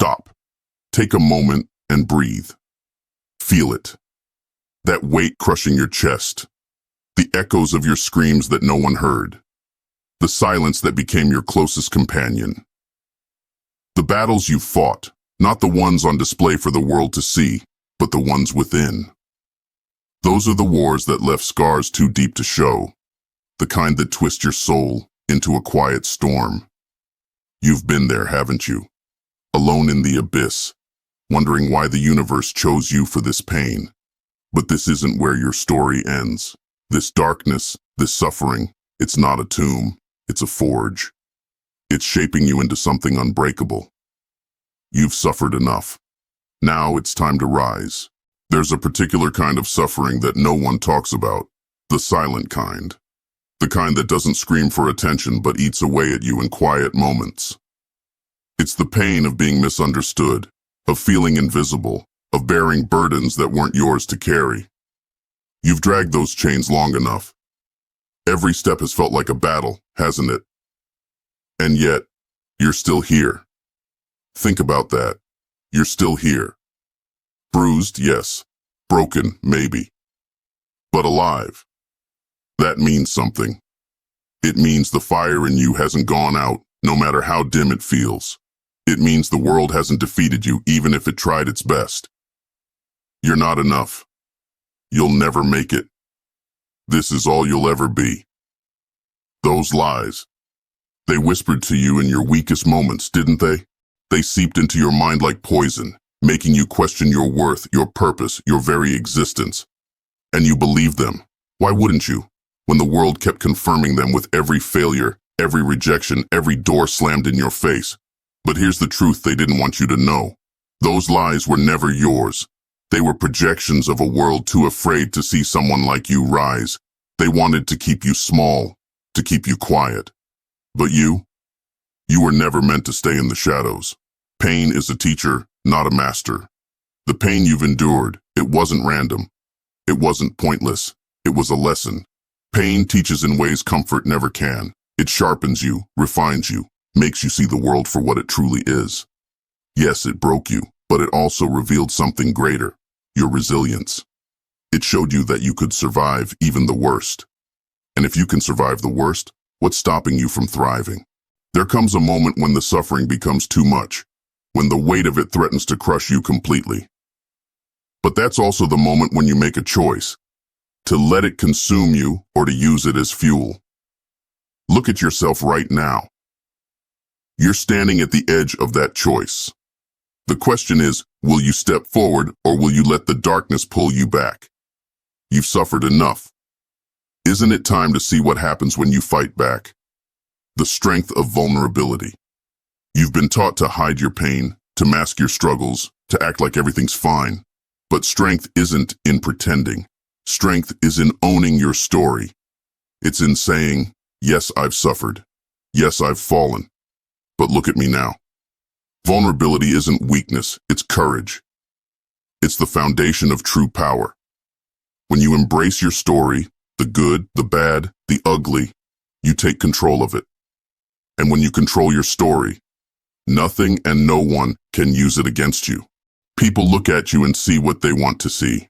Stop. Take a moment and breathe. Feel it. That weight crushing your chest. The echoes of your screams that no one heard. The silence that became your closest companion. The battles you fought, not the ones on display for the world to see, but the ones within. Those are the wars that left scars too deep to show, the kind that twist your soul into a quiet storm. You've been there, haven't you? Alone in the abyss, wondering why the universe chose you for this pain. But this isn't where your story ends. This darkness, this suffering, it's not a tomb, it's a forge. It's shaping you into something unbreakable. You've suffered enough. Now it's time to rise. There's a particular kind of suffering that no one talks about, the silent kind. The kind that doesn't scream for attention but eats away at you in quiet moments. It's the pain of being misunderstood, of feeling invisible, of bearing burdens that weren't yours to carry. You've dragged those chains long enough. Every step has felt like a battle, hasn't it? And yet, you're still here. Think about that. You're still here. Bruised, yes. Broken, maybe. But alive. That means something. It means the fire in you hasn't gone out, no matter how dim it feels. It means the world hasn't defeated you, even if it tried its best. You're not enough. You'll never make it. This is all you'll ever be. Those lies. They whispered to you in your weakest moments, didn't they? They seeped into your mind like poison, making you question your worth, your purpose, your very existence. And you believed them. Why wouldn't you? When the world kept confirming them with every failure, every rejection, every door slammed in your face. But here's the truth they didn't want you to know. Those lies were never yours. They were projections of a world too afraid to see someone like you rise. They wanted to keep you small, to keep you quiet. But you were never meant to stay in the shadows. Pain is a teacher, not a master. The pain you've endured, it wasn't random. It wasn't pointless. It was a lesson. Pain teaches in ways comfort never can. It sharpens you, refines you, makes you see the world for what it truly is. Yes, it broke you, but it also revealed something greater, your resilience. It showed you that you could survive even the worst. And if you can survive the worst, what's stopping you from thriving? There comes a moment when the suffering becomes too much, when the weight of it threatens to crush you completely. But that's also the moment when you make a choice, to let it consume you or to use it as fuel. Look at yourself right now. You're standing at the edge of that choice. The question is, will you step forward or will you let the darkness pull you back? You've suffered enough. Isn't it time to see what happens when you fight back? The strength of vulnerability. You've been taught to hide your pain, to mask your struggles, to act like everything's fine. But strength isn't in pretending. Strength is in owning your story. It's in saying, yes, I've suffered. Yes, I've fallen. But look at me now. Vulnerability isn't weakness, it's courage. It's the foundation of true power. When you embrace your story, the good, the bad, the ugly, you take control of it. And when you control your story, nothing and no one can use it against you. People look at you and see what they want to see.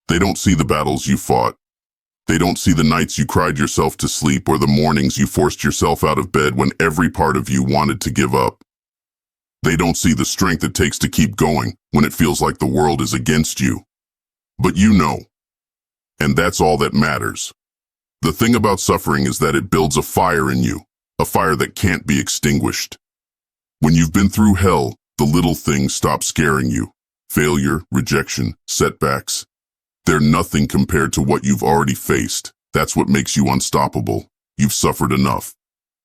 They don't see the battles you fought. They don't see the nights you cried yourself to sleep or the mornings you forced yourself out of bed when every part of you wanted to give up. They don't see the strength it takes to keep going when it feels like the world is against you. But you know. And that's all that matters. The thing about suffering is that it builds a fire in you, a fire that can't be extinguished. When you've been through hell, the little things stop scaring you. Failure, rejection, setbacks. They're nothing compared to what you've already faced. That's what makes you unstoppable. You've suffered enough.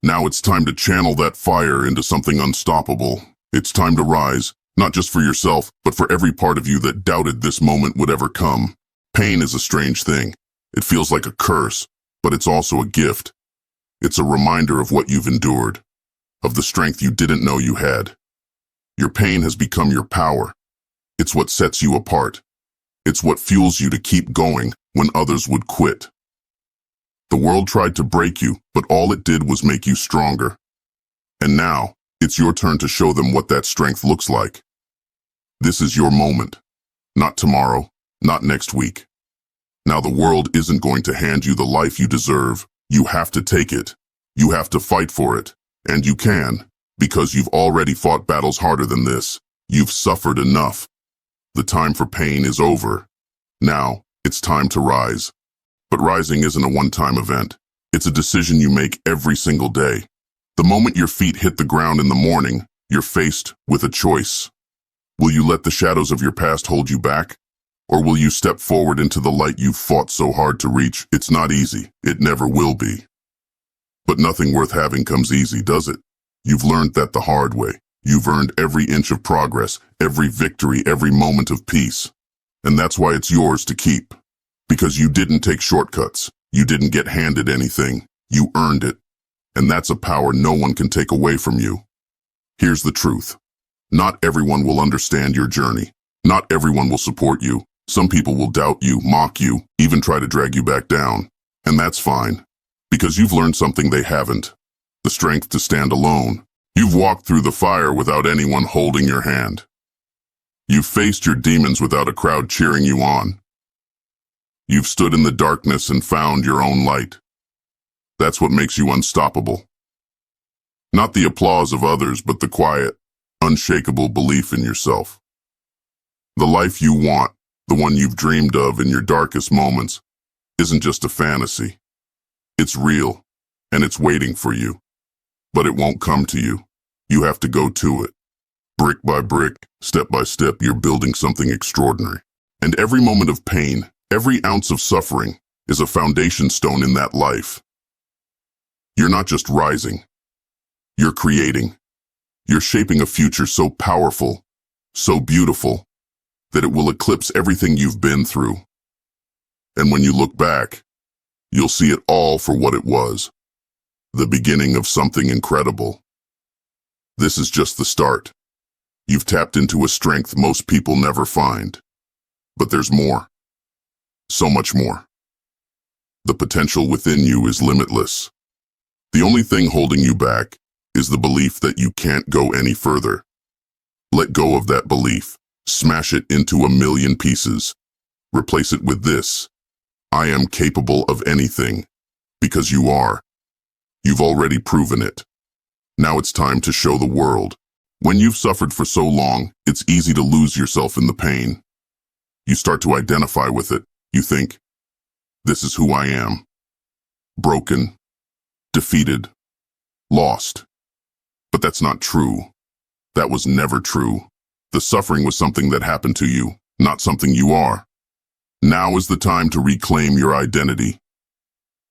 Now it's time to channel that fire into something unstoppable. It's time to rise, not just for yourself, but for every part of you that doubted this moment would ever come. Pain is a strange thing. It feels like a curse, but it's also a gift. It's a reminder of what you've endured, of the strength you didn't know you had. Your pain has become your power. It's what sets you apart. It's what fuels you to keep going when others would quit. The world tried to break you, but all it did was make you stronger. And now, It's your turn to show them what that strength looks like. This is your moment. Not tomorrow, not next week. Now the world isn't going to hand you the life you deserve. You have to take it. You have to fight for it. And you can, because you've already fought battles harder than this. You've suffered enough. The time for pain is over. Now, it's time to rise. But rising isn't a one-time event. It's a decision you make every single day. The moment your feet hit the ground in the morning, you're faced with a choice. Will you let the shadows of your past hold you back? Or will you step forward into the light you've fought so hard to reach? It's not easy. It never will be. But nothing worth having comes easy, does it? You've learned that the hard way. You've earned every inch of progress, every victory, every moment of peace. And that's why it's yours to keep. Because you didn't take shortcuts. You didn't get handed anything. You earned it. And that's a power no one can take away from you. Here's the truth. Not everyone will understand your journey. Not everyone will support you. Some people will doubt you, mock you, even try to drag you back down. And that's fine. Because you've learned something they haven't. The strength to stand alone. You've walked through the fire without anyone holding your hand. You've faced your demons without a crowd cheering you on. You've stood in the darkness and found your own light. That's what makes you unstoppable. Not the applause of others, but the quiet, unshakable belief in yourself. The life you want, the one you've dreamed of in your darkest moments, isn't just a fantasy. It's real, and it's waiting for you. But it won't come to you. You have to go to it. Brick by brick, step by step, you're building something extraordinary. And every moment of pain, every ounce of suffering, is a foundation stone in that life. You're not just rising. You're creating. You're shaping a future so powerful, so beautiful, that it will eclipse everything you've been through. And when you look back, you'll see it all for what it was. The beginning of something incredible. This is just the start. You've tapped into a strength most people never find. But there's more. So much more. The potential within you is limitless. The only thing holding you back is the belief that you can't go any further. Let go of that belief. Smash it into a million pieces. Replace it with this. I am capable of anything. Because you are. You've already proven it. Now it's time to show the world. When you've suffered for so long, it's easy to lose yourself in the pain. You start to identify with it. You think, this is who I am. Broken, defeated, lost. But that's not true. That was never true. The suffering was something that happened to you, not something you are. Now is the time to reclaim your identity.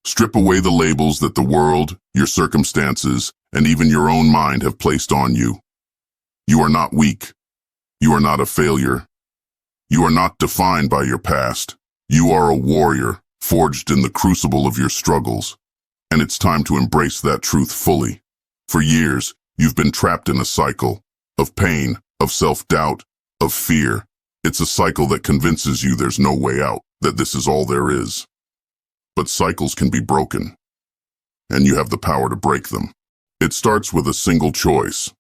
Strip away the labels that the world, your circumstances, and even your own mind have placed on you. You are not weak. You are not a failure. You are not defined by your past. You are a warrior, forged in the crucible of your struggles. And it's time to embrace that truth fully. For years, you've been trapped in a cycle of pain, of self-doubt, of fear. It's a cycle that convinces you there's no way out, that this is all there is. But cycles can be broken, and you have the power to break them. It starts with a single choice.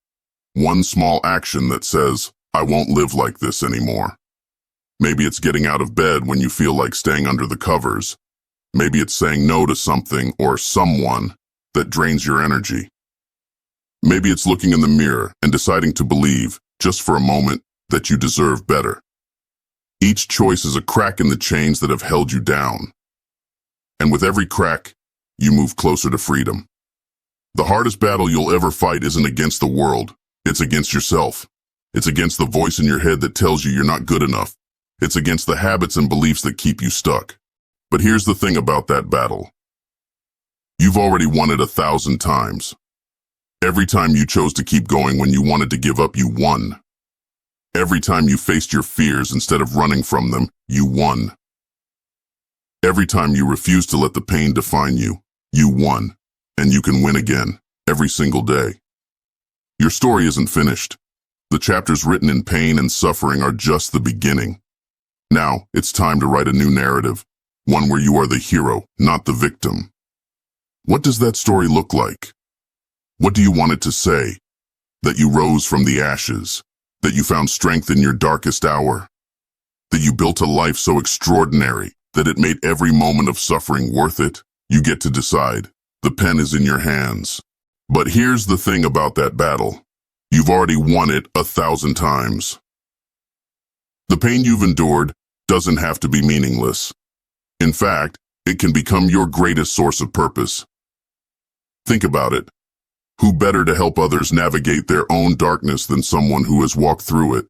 One small action that says, I won't live like this anymore. Maybe it's getting out of bed when you feel like staying under the covers. Maybe it's saying no to something or someone that drains your energy. Maybe it's looking in the mirror and deciding to believe, just for a moment, that you deserve better. Each choice is a crack in the chains that have held you down. And with every crack, you move closer to freedom. The hardest battle you'll ever fight isn't against the world. It's against yourself. It's against the voice in your head that tells you you're not good enough. It's against the habits and beliefs that keep you stuck. But here's the thing about that battle. You've already won it 1,000 times. Every time you chose to keep going when you wanted to give up, you won. Every time you faced your fears instead of running from them, you won. Every time you refused to let the pain define you, you won. And you can win again, every single day. Your story isn't finished. The chapters written in pain and suffering are just the beginning. Now, it's time to write a new narrative, one where you are the hero, not the victim. What does that story look like? What do you want it to say? that you rose from the ashes, that you found strength in your darkest hour, that you built a life so extraordinary that it made every moment of suffering worth it. You get to decide. The pen is in your hands. But here's the thing about that battle. You've already won it 1,000 times. The pain you've endured doesn't have to be meaningless. In fact, it can become your greatest source of purpose. Think about it. Who better to help others navigate their own darkness than someone who has walked through it?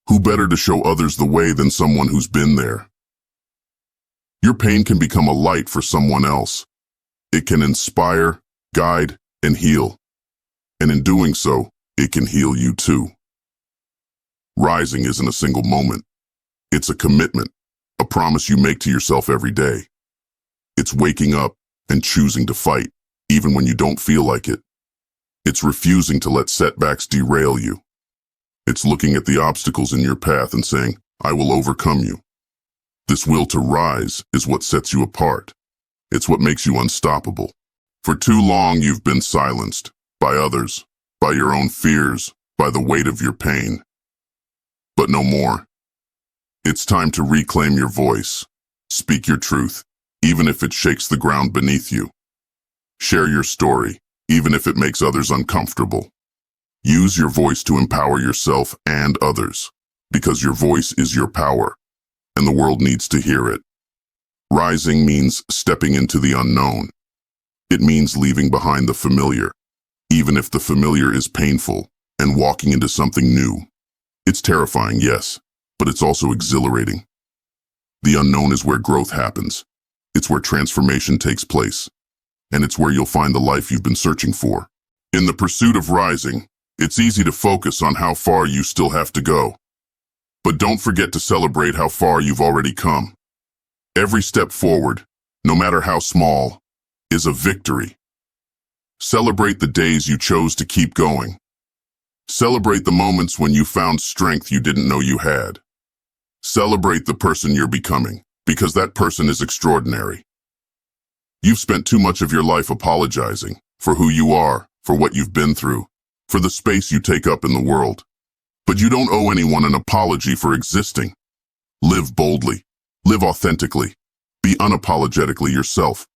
Who better to show others the way than someone who's been there? Your pain can become a light for someone else. It can inspire, guide, and heal. And in doing so, it can heal you too. Rising isn't a single moment. It's a commitment, a promise you make to yourself every day. It's waking up and choosing to fight, even when you don't feel like it. It's refusing to let setbacks derail you. It's looking at the obstacles in your path and saying, I will overcome you. This will to rise is what sets you apart. It's what makes you unstoppable. For too long, you've been silenced by others, by your own fears, by the weight of your pain. But no more. It's time to reclaim your voice. Speak your truth, even if it shakes the ground beneath you. Share your story, even if it makes others uncomfortable. Use your voice to empower yourself and others, because your voice is your power, and the world needs to hear it. Rising means stepping into the unknown. It means leaving behind the familiar, even if the familiar is painful, and walking into something new. It's terrifying, yes, but it's also exhilarating. The unknown is where growth happens. It's where transformation takes place. And it's where you'll find the life you've been searching for. In the pursuit of rising, it's easy to focus on how far you still have to go. But don't forget to celebrate how far you've already come. Every step forward, no matter how small, is a victory. Celebrate the days you chose to keep going. Celebrate the moments when you found strength you didn't know you had. Celebrate the person you're becoming, because that person is extraordinary. You've spent too much of your life apologizing for who you are, for what you've been through, for the space you take up in the world. But you don't owe anyone an apology for existing. Live boldly. Live authentically. Be unapologetically yourself.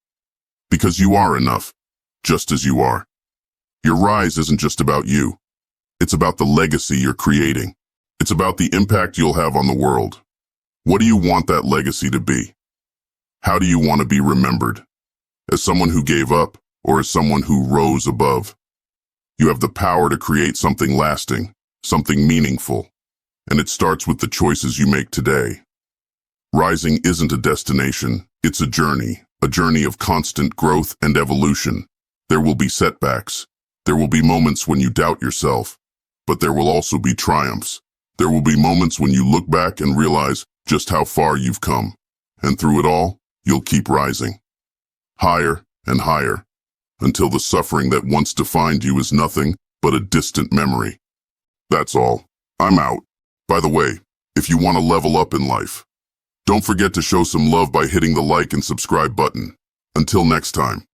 Because you are enough, just as you are. Your rise isn't just about you. It's about the legacy you're creating. It's about the impact you'll have on the world. What do you want that legacy to be? How do you want to be remembered? As someone who gave up, or as someone who rose above? You have the power to create something lasting, something meaningful, and it starts with the choices you make today. Rising isn't a destination, it's a journey of constant growth and evolution. There will be setbacks. There will be moments when you doubt yourself, but there will also be triumphs. There will be moments when you look back and realize just how far you've come. And through it all, you'll keep rising. Higher and higher, until the suffering that once defined you is nothing but a distant memory. That's all. I'm out. By the way, if you want to level up in life, don't forget to show some love by hitting the like and subscribe button. Until next time.